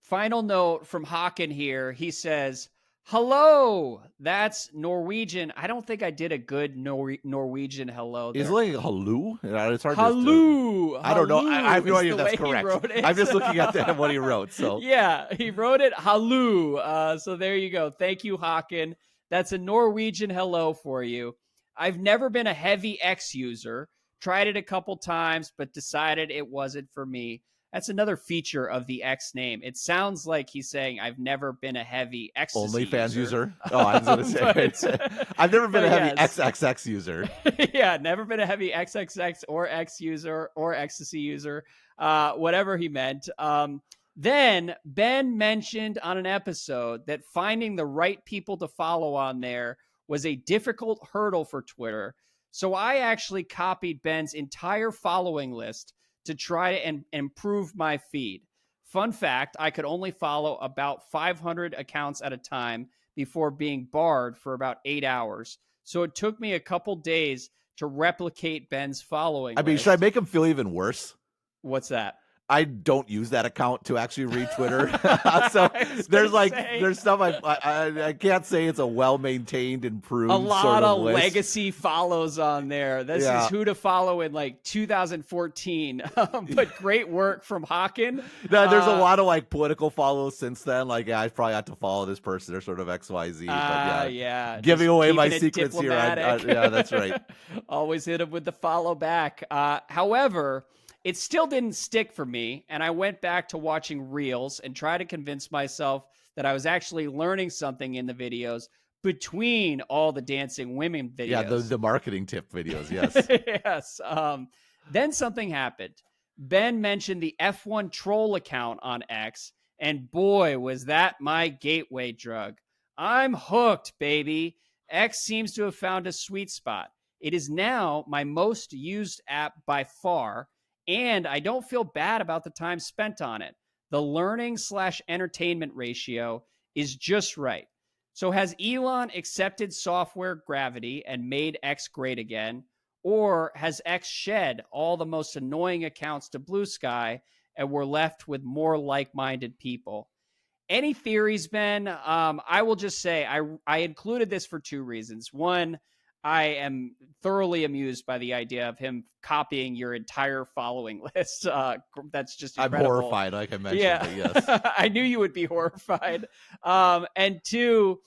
Final note from Haken here. He says, hello. That's Norwegian. I don't think I did a good Norwegian hello there. Is it like hello? It's hard Haloo. to. I don't know. I have no idea if the that's way he correct. wrote it. I'm just looking at what he wrote. So yeah, he wrote it haloo. So there you go. Thank you, Haken. That's a Norwegian hello for you. I've never been a heavy X user. Tried it a couple times, but decided it wasn't for me. That's another feature of the X name. It sounds like he's saying, I've never been a heavy ecstasy OnlyFans user. Oh, I was going to say. I've never been a heavy XXX user. Yeah, never been a heavy XXX or X user or ecstasy user, whatever he meant. Then Ben mentioned on an episode that finding the right people to follow on there was a difficult hurdle for Twitter. So I actually copied Ben's entire following list to try and improve my feed. Fun fact, I could only follow about 500 accounts at a time before being barred for about 8 hours. So it took me a couple days to replicate Ben's following list. Should I make him feel even worse? What's that? I don't use that account to actually read Twitter. So there's stuff I can't say it's a well-maintained, improved a lot sort of list. Legacy follows on there. This is who to follow in like 2014. But great work from Haken. There's a lot of political follows since then. I probably had to follow this person or sort of XYZ. But giving away my secrets here. Yeah, that's right. Always hit him with the follow back. However, it still didn't stick for me, and I went back to watching Reels and tried to convince myself that I was actually learning something in the videos between all the dancing women videos. Yeah, the marketing tip videos, yes. Yes. Then something happened. Ben mentioned the F1 troll account on X, and boy, was that my gateway drug. I'm hooked, baby. X seems to have found a sweet spot. It is now my most used app by far, and I don't feel bad about the time spent on it. The learning/entertainment ratio is just right. So has Elon accepted software gravity and made X great again? Or has X shed all the most annoying accounts to Blue Sky and we're left with more like-minded people? Any theories, Ben? I will just say I included this for two reasons. One, I am thoroughly amused by the idea of him copying your entire following list. That's just incredible. I'm horrified, like I mentioned. Yeah. Yes. I knew you would be horrified. And two,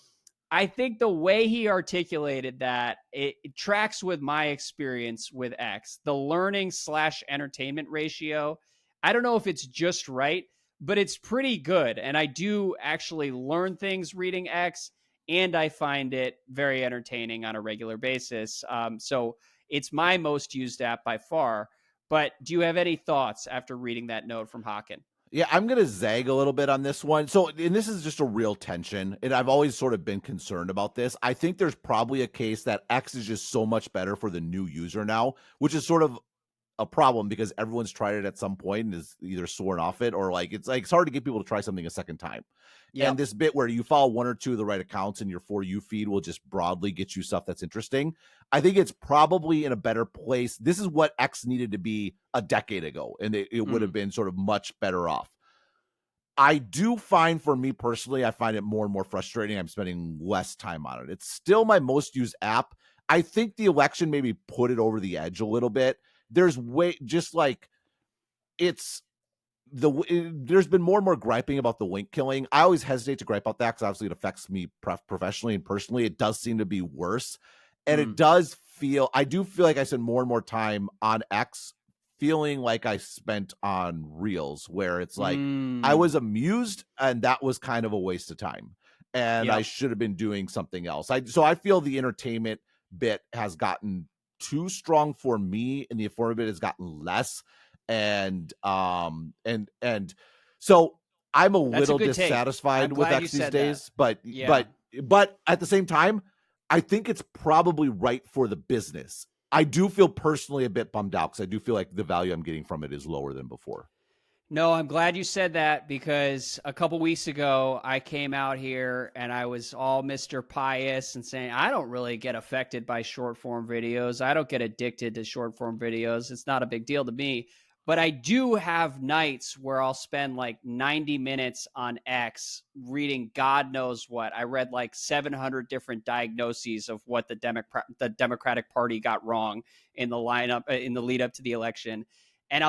I think the way he articulated that, it tracks with my experience with X. The learning/entertainment ratio, I don't know if it's just right, but it's pretty good. And I do actually learn things reading X, and I find it very entertaining on a regular basis. So it's my most used app by far. But do you have any thoughts after reading that note from Haken? Yeah, I'm going to zag a little bit on this one. So, and this is just a real tension, and I've always sort of been concerned about this. I think there's probably a case that X is just so much better for the new user now, which is sort of a problem because everyone's tried it at some point and is either sworn off it or it's hard to get people to try something a second time. Yep. And this bit where you follow one or two of the right accounts and your For You feed will just broadly get you stuff that's interesting. I think it's probably in a better place. This is what X needed to be a decade ago, and it would have been sort of much better off. I do find, for me personally, I find it more and more frustrating. I'm spending less time on it. It's still my most used app. I think the election maybe put it over the edge a little bit. There's there's been more and more griping about the link killing. I always hesitate to gripe about that because obviously it affects me professionally and personally. It does seem to be worse. And I do feel like I spend more and more time on X feeling like I spent on Reels, where it's like I was amused and that was kind of a waste of time. And I should have been doing something else. So I feel the entertainment bit has gotten too strong for me and the informative bit has gotten less. And so I'm a little dissatisfied with X these days, but at the same time, I think it's probably right for the business. I do feel personally a bit bummed out because I do feel like the value I'm getting from it is lower than before. No, I'm glad you said that because a couple weeks ago I came out here and I was all Mr. Pious and saying, I don't really get affected by short form videos. I don't get addicted to short form videos. It's not a big deal to me. But I do have nights where I'll spend like 90 minutes on X reading God knows what. I read like 700 different diagnoses of what the Democratic Party got wrong in the lineup in the lead up to the election. And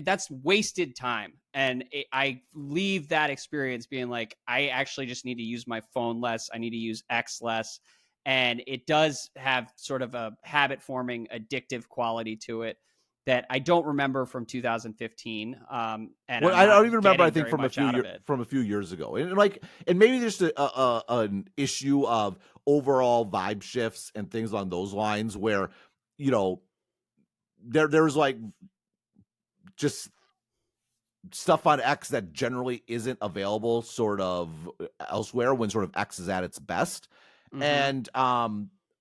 that's wasted time. And I leave that experience being like, I actually just need to use my phone less. I need to use X less. And it does have sort of a habit forming addictive quality to it that I don't remember from 2015. And Well, I'm I don't not even remember. I getting think very much out of it. from a few years ago, and and maybe there's an issue of overall vibe shifts and things along those lines, where you know there's like just stuff on X that generally isn't available sort of elsewhere when sort of X is at its best. Mm-hmm. And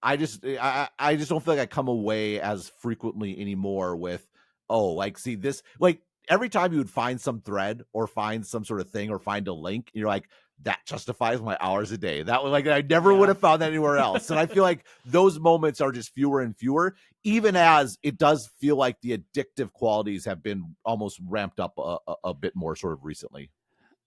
I just don't feel like I come away as frequently anymore with, oh, like, see this, like every time you would find some thread or find some sort of thing or find a link, you're like, that justifies my hours a day. That was like, I never would have found that anywhere else. And I feel like those moments are just fewer and fewer, even as it does feel like the addictive qualities have been almost ramped up a bit more sort of recently.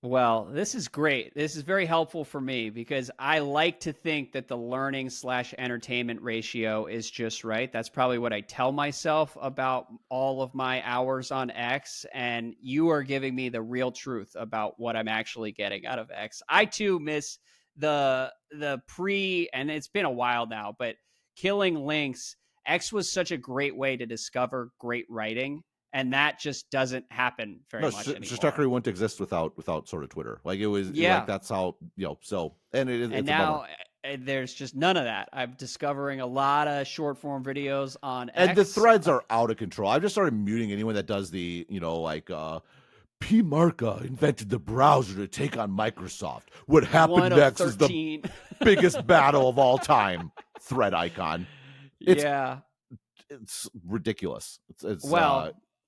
Well, this is great. This is very helpful for me because I like to think that the learning / entertainment ratio is just right. That's probably what I tell myself about all of my hours on X. And you are giving me the real truth about what I'm actually getting out of X. I too miss the and it's been a while now, but killing links. X was such a great way to discover great writing, and that just doesn't happen very No, much anymore. trajectory wouldn't exist without sort of Twitter. Like it was like that's how So and and it's now a bummer. there's just none of that. I'm discovering a lot of short form videos on And the X. threads are out of control. I've just started muting anyone that does the P. Marca invented the browser to take on Microsoft. What happened next is the biggest battle of all time. Thread icon. Yeah. It's ridiculous. It's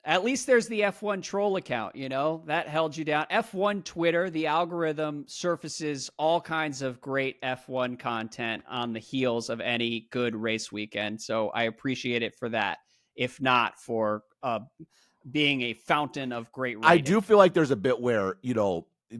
at least there's the F1 troll account, that held you down. F1 Twitter, the algorithm surfaces all kinds of great F1 content on the heels of any good race weekend. So I appreciate it for that, if not for being a fountain of great writing. I do feel like there's a bit where,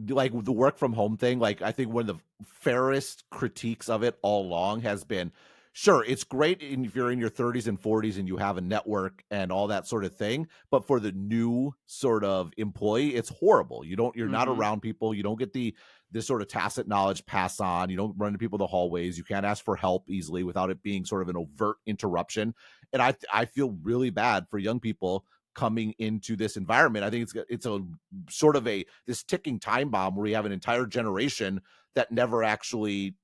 like the work from home thing, like I think one of the fairest critiques of it all along has been, sure, it's great if you're in your 30s and 40s and you have a network and all that sort of thing, but for the new sort of employee, it's horrible. You're not around people, you don't get this sort of tacit knowledge pass on, you don't run into people in the hallways, you can't ask for help easily without it being sort of an overt interruption. And I feel really bad for young people coming into this environment. I think it's a sort of this ticking time bomb where we have an entire generation that never actually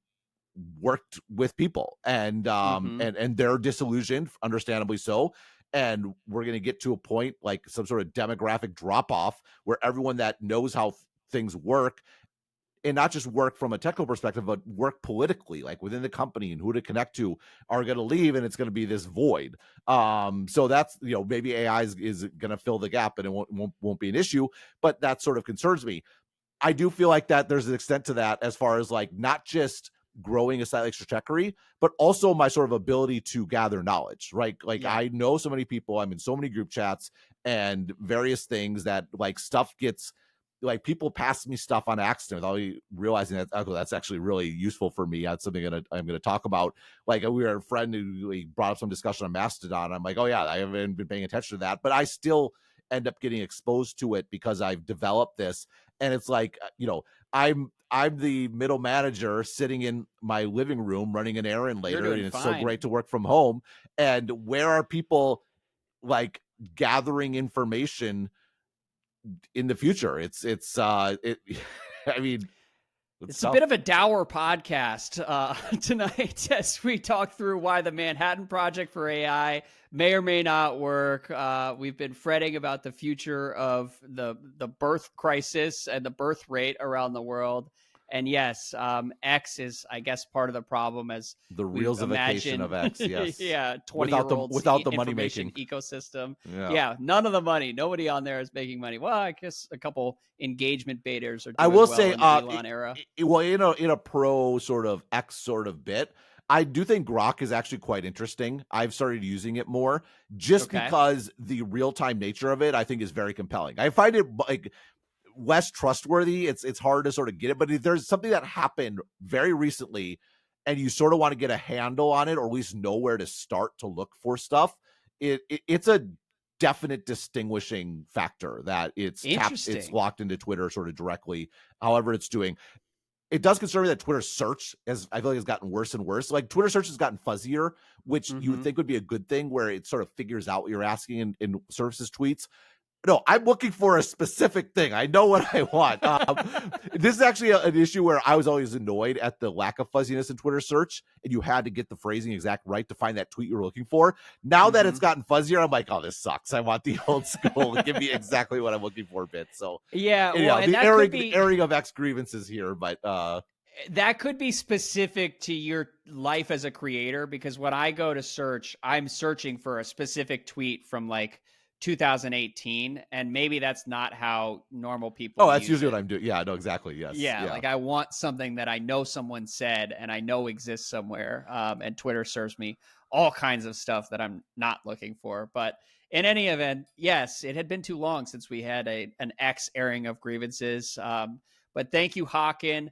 worked with people, and they're disillusioned, understandably so. And we're going to get to a point like some sort of demographic drop off where everyone that knows how things work, and not just work from a technical perspective, but work politically, like within the company and who to connect to, are going to leave, and it's going to be this void. So that's, maybe AI is going to fill the gap, and it won't be an issue, but that sort of concerns me. I do feel like that there's an extent to that, as far as like not just growing a site like trajectory, but also my sort of ability to gather knowledge, right? Like yeah. I know so many people, I'm in so many group chats and various things that like stuff gets, like people pass me stuff on accident without realizing that, oh, that's actually really useful for me. That's something I'm going to talk about. Like we were a friend who brought up some discussion on Mastodon. I'm like, oh yeah, I haven't been paying attention to that, but I still end up getting exposed to it because I've developed this. And it's like, I'm the middle manager sitting in my living room running an errand later, and it's so great to work from home. And where are people like gathering information in the future? I mean, it's a bit of a dour podcast tonight as we talk through why the Manhattan Project for AI may or may not work. We've been fretting about the future of the birth crisis and the birth rate around the world. And yes, X is, I guess, part of the problem, as the Reels-ifaction of X. Yes, yeah, 20-year-olds without the money making ecosystem. Yeah, none of the money. Nobody on there is making money. Well, I guess a couple engagement baiters are. Doing I will well say, in the Elon era. Well, in a pro sort of X sort of bit, I do think Grok is actually quite interesting. I've started using it more just Okay. because the real-time nature of it, I think, is very compelling. I find it like less trustworthy. It's hard to sort of get it, but if there's something that happened very recently and you sort of want to get a handle on it or at least know where to start to look for stuff, it's a definite distinguishing factor that it's Interesting. locked into Twitter sort of directly, however it's doing. It does concern me that Twitter search I feel like has gotten worse and worse. Like Twitter search has gotten fuzzier, which you would Mhm. think would be a good thing, where it sort of figures out what you're asking in services tweets. No, I'm looking for a specific thing. I know what I want. This is actually an issue where I was always annoyed at the lack of fuzziness in Twitter search, and you had to get the phrasing exact right to find that tweet you were looking for. Now that it's Mhm. gotten fuzzier, I'm like, oh, this sucks. I want the old school. Give me exactly what I'm looking for, bit. So, Yeah, well, anyhow, and the airing of X grievances here, but that could be specific to your life as a creator, because when I go to search, I'm searching for a specific tweet from like 2018, and maybe that's not how normal people oh, that's use usually what it. I'm doing. Yeah, no, exactly. Yes, Yeah, yeah. like I want something that I know someone said and I know exists somewhere. And Twitter serves me all kinds of stuff that I'm not looking for. But in any event, yes, it had been too long since we had an X airing of grievances. But thank you, Hawken.